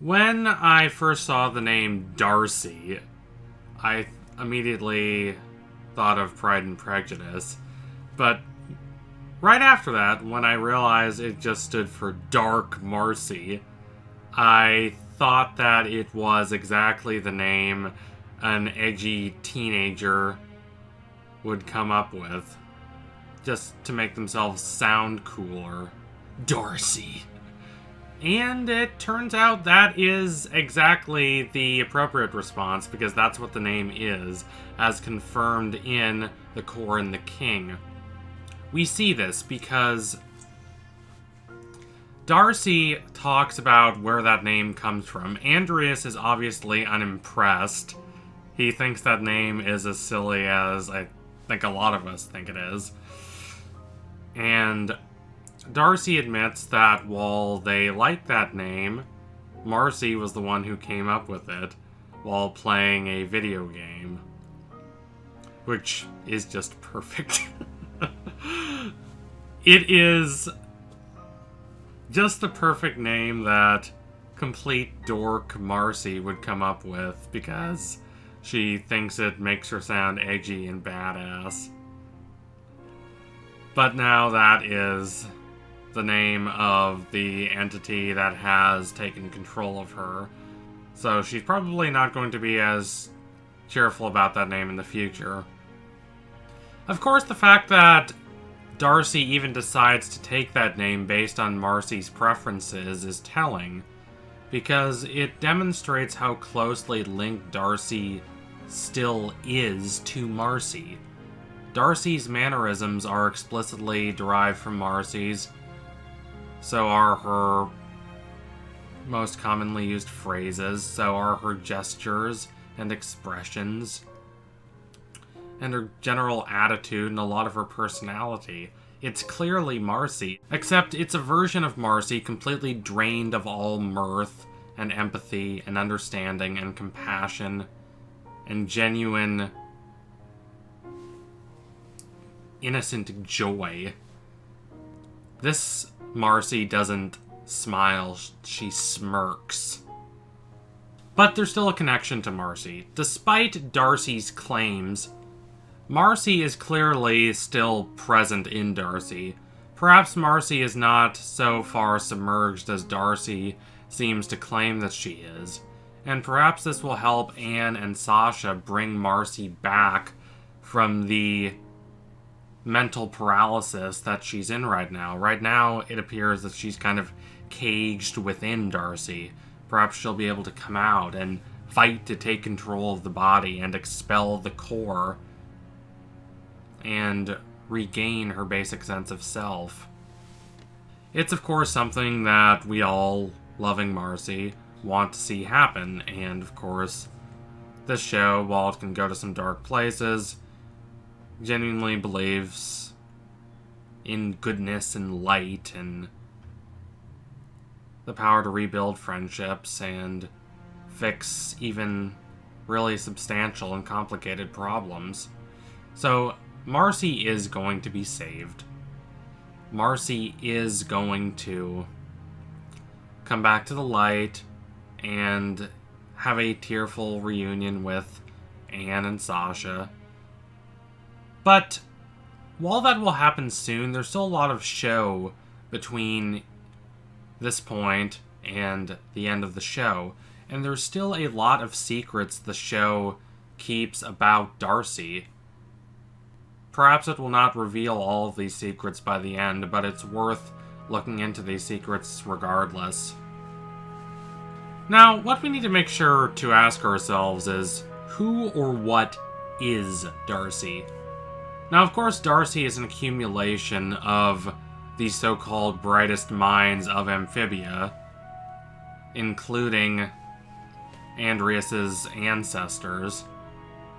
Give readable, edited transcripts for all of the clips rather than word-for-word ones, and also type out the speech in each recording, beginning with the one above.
When I first saw the name Darcy, I immediately thought of Pride and Prejudice, but right after that, when I realized it just stood for Dark Marcy, I thought that it was exactly the name an edgy teenager would come up with, just to make themselves sound cooler. Darcy. And it turns out that is exactly the appropriate response, because that's what the name is, as confirmed in The Core and the King. We see this because Darcy talks about where that name comes from. Andrias is obviously unimpressed. He thinks that name is as silly as I think a lot of us think it is. And Darcy admits that while they like that name, Marcy was the one who came up with it while playing a video game. Which is just perfect. It is just the perfect name that complete dork Marcy would come up with because she thinks it makes her sound edgy and badass. But now that is the name of the entity that has taken control of her. So she's probably not going to be as cheerful about that name in the future. Of course, the fact that Darcy even decides to take that name based on Marcy's preferences is telling, because it demonstrates how closely linked Darcy still is to Marcy. Darcy's mannerisms are explicitly derived from Marcy's, so are her most commonly used phrases, so are her gestures and expressions, and her general attitude and a lot of her personality. It's clearly Marcy, except it's a version of Marcy completely drained of all mirth and empathy and understanding and compassion and genuine innocent joy. This Marcy doesn't smile, she smirks. But there's still a connection to Marcy. Despite Darcy's claims, Marcy is clearly still present in Darcy. Perhaps Marcy is not so far submerged as Darcy seems to claim that she is. And perhaps this will help Anne and Sasha bring Marcy back from the mental paralysis that she's in right now. Right now, it appears that she's kind of caged within Darcy. Perhaps she'll be able to come out and fight to take control of the body and expel the core and regain her basic sense of self. It's of course something that we all, loving Marcy, want to see happen, and of course, this show, while it can go to some dark places, genuinely believes in goodness and light and the power to rebuild friendships and fix even really substantial and complicated problems. So, Marcy is going to be saved. Marcy is going to come back to the light and have a tearful reunion with Anne and Sasha. But while that will happen soon, there's still a lot of show between this point and the end of the show. And there's still a lot of secrets the show keeps about Darcy. Perhaps it will not reveal all of these secrets by the end, but it's worth looking into these secrets regardless. Now, what we need to make sure to ask ourselves is, who or what is Darcy? Now, of course, Darcy is an accumulation of the so-called brightest minds of Amphibia, including Andrias's ancestors.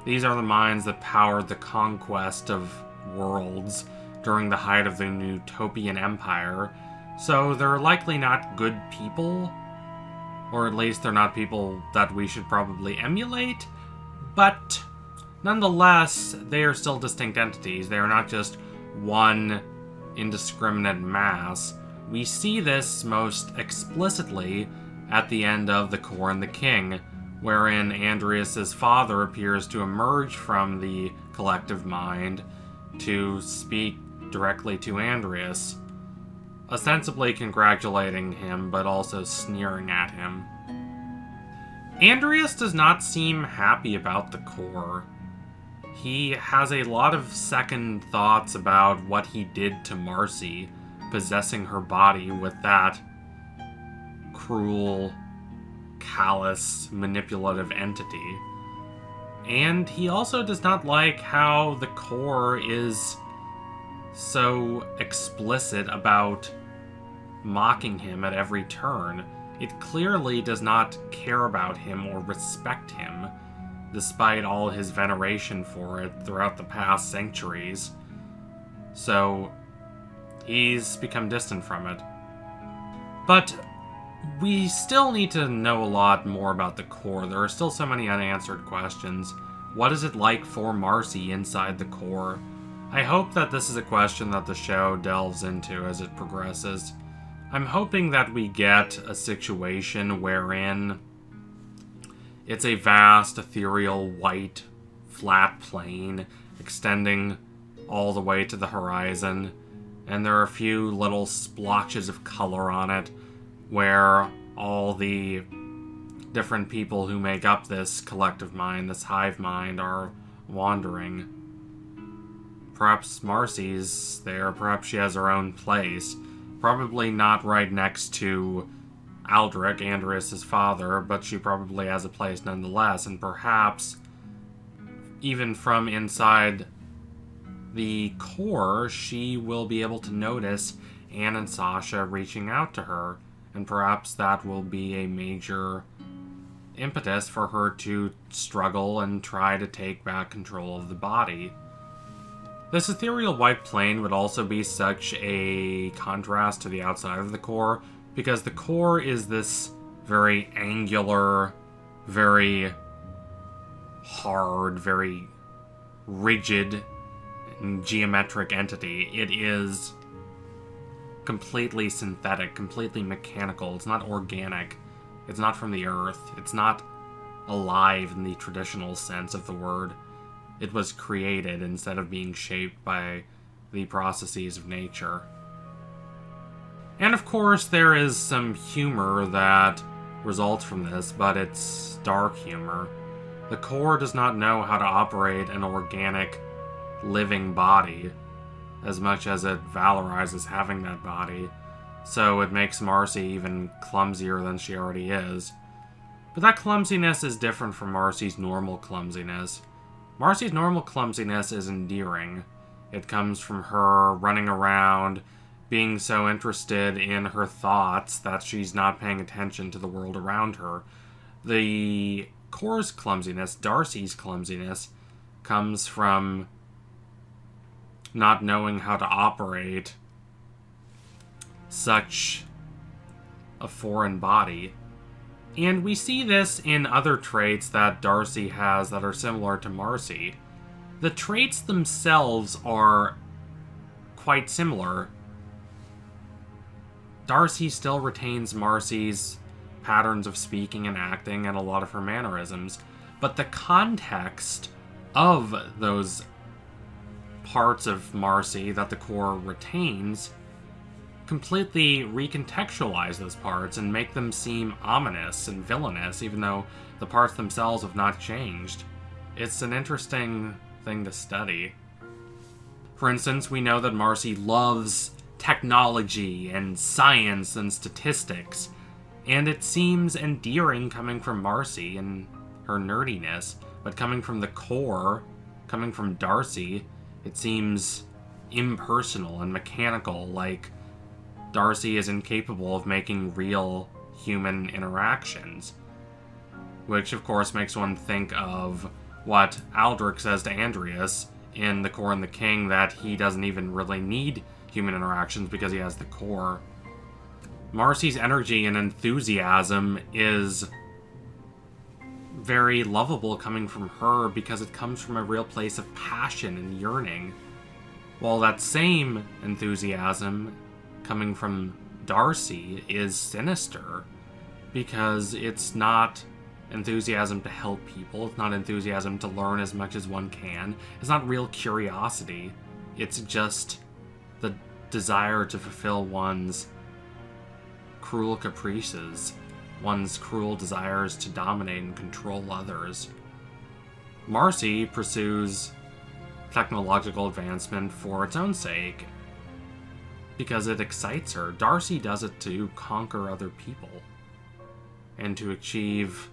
These are the minds that powered the conquest of worlds during the height of the Utopian Empire, so they're likely not good people, or at least they're not people that we should probably emulate, but nonetheless, they are still distinct entities. They are not just one indiscriminate mass. We see this most explicitly at the end of The Core and the King, wherein Andrias' father appears to emerge from the collective mind to speak directly to Andrias, ostensibly congratulating him, but also sneering at him. Andrias does not seem happy about the core. He has a lot of second thoughts about what he did to Marcy, possessing her body with that cruel, callous, manipulative entity. And he also does not like how the core is so explicit about mocking him at every turn. It clearly does not care about him or respect him, despite all his veneration for it throughout the past centuries. So, he's become distant from it. But we still need to know a lot more about the core. There are still so many unanswered questions. What is it like for Marcy inside the core? I hope that this is a question that the show delves into as it progresses. I'm hoping that we get a situation wherein it's a vast, ethereal, white, flat plain extending all the way to the horizon, and there are a few little splotches of color on it where all the different people who make up this collective mind, this hive mind, are wandering. Perhaps Marcy's there, perhaps she has her own place. Probably not right next to Aldrich, Andrias' father, but she probably has a place nonetheless, and perhaps even from inside the core, she will be able to notice Anne and Sasha reaching out to her, and perhaps that will be a major impetus for her to struggle and try to take back control of the body. This ethereal white plane would also be such a contrast to the outside of the core, because the core is this very angular, very hard, very rigid and geometric entity. It is completely synthetic, completely mechanical. It's not organic. It's not from the earth. It's not alive in the traditional sense of the word. It was created instead of being shaped by the processes of nature. And of course, there is some humor that results from this, but it's dark humor. The core does not know how to operate an organic, living body, as much as it valorizes having that body, so it makes Marcy even clumsier than she already is. But that clumsiness is different from Marcy's normal clumsiness. Marcy's normal clumsiness is endearing. It comes from her running around, being so interested in her thoughts that she's not paying attention to the world around her. The core's clumsiness, Darcy's clumsiness, comes from not knowing how to operate such a foreign body. And we see this in other traits that Darcy has that are similar to Marcy. The traits themselves are quite similar. Darcy still retains Marcy's patterns of speaking and acting and a lot of her mannerisms, but the context of those parts of Marcy that the core retains completely recontextualize those parts and make them seem ominous and villainous, even though the parts themselves have not changed. It's an interesting thing to study. For instance, we know that Marcy loves technology and science and statistics, and it seems endearing coming from Marcy and her nerdiness, but coming from the core, coming from Darcy, it seems impersonal and mechanical, like Darcy is incapable of making real human interactions. Which, of course, makes one think of what Aldrich says to Andrias in The Core and the King, that he doesn't even really need human interactions because he has the core. Marcy's energy and enthusiasm is very lovable coming from her because it comes from a real place of passion and yearning. While that same enthusiasm coming from Darcy is sinister. because it's not enthusiasm to help people. It's not enthusiasm to learn as much as one can. It's not real curiosity. It's just the desire to fulfill one's cruel caprices, one's cruel desires to dominate and control others. Marcy pursues technological advancement for its own sake, because it excites her. Darcy does it to conquer other people and to achieve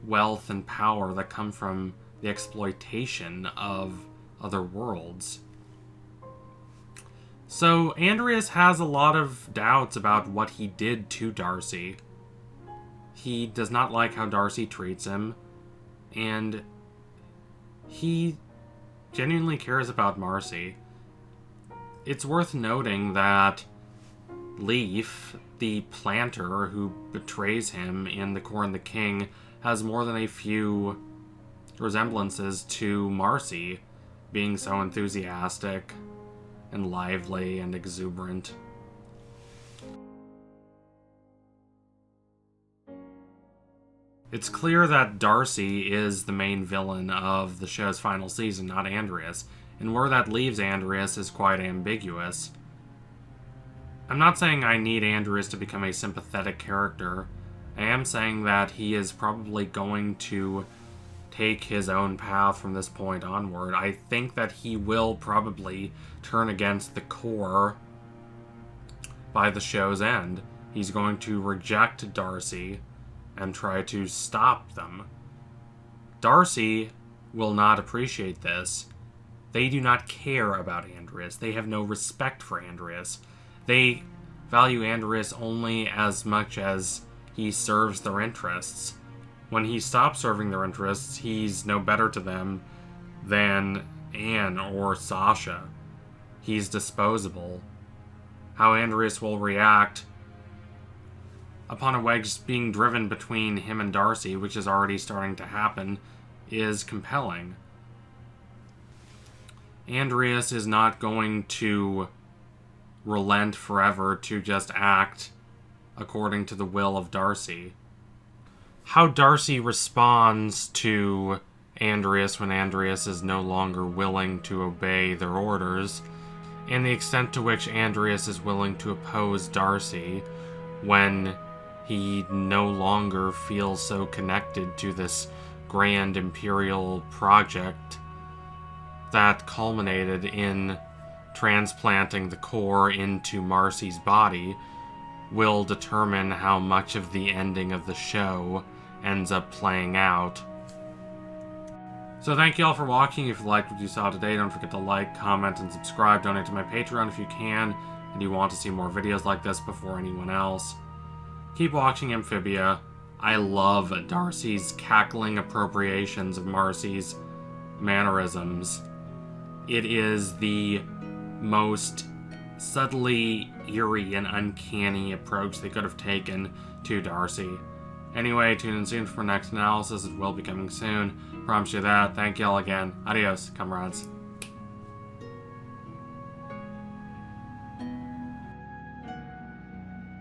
wealth and power that come from the exploitation of other worlds. So Andrias has a lot of doubts about what he did to Darcy. He does not like how Darcy treats him, and he genuinely cares about Marcy. It's worth noting that Leaf, the planter who betrays him in The Core and the King, has more than a few resemblances to Marcy, being so enthusiastic and lively and exuberant. It's clear that Darcy is the main villain of the show's final season, not Andrias, and where that leaves Andrias is quite ambiguous. I'm not saying I need Andrias to become a sympathetic character. I am saying that he is probably going to take his own path from this point onward. I think that he will probably turn against the Core by the show's end. He's going to reject Darcy and try to stop them. Darcy will not appreciate this. They do not care about Andrias. They have no respect for Andrias. They value Andrias only as much as he serves their interests. When he stops serving their interests, he's no better to them than Anne or Sasha. He's disposable. How Andrias will react upon a wedge being driven between him and Darcy, which is already starting to happen, is compelling. Andrias is not going to relent forever to just act according to the will of Darcy. How Darcy responds to Andrias when Andrias is no longer willing to obey their orders, and the extent to which Andrias is willing to oppose Darcy when he no longer feels so connected to this grand imperial project that culminated in transplanting the core into Marcy's body, will determine how much of the ending of the show ends up playing out. So thank you all for watching. If you liked what you saw today, don't forget to like, comment, and subscribe. Donate to my Patreon if you can, and you want to see more videos like this before anyone else. Keep watching Amphibia. I love Darcy's cackling appropriations of Marcy's mannerisms. It is the most subtly eerie and uncanny approach they could have taken to Darcy. Anyway, tune in soon for next analysis. It will be coming soon. Promise you that. Thank y'all again. Adios, comrades.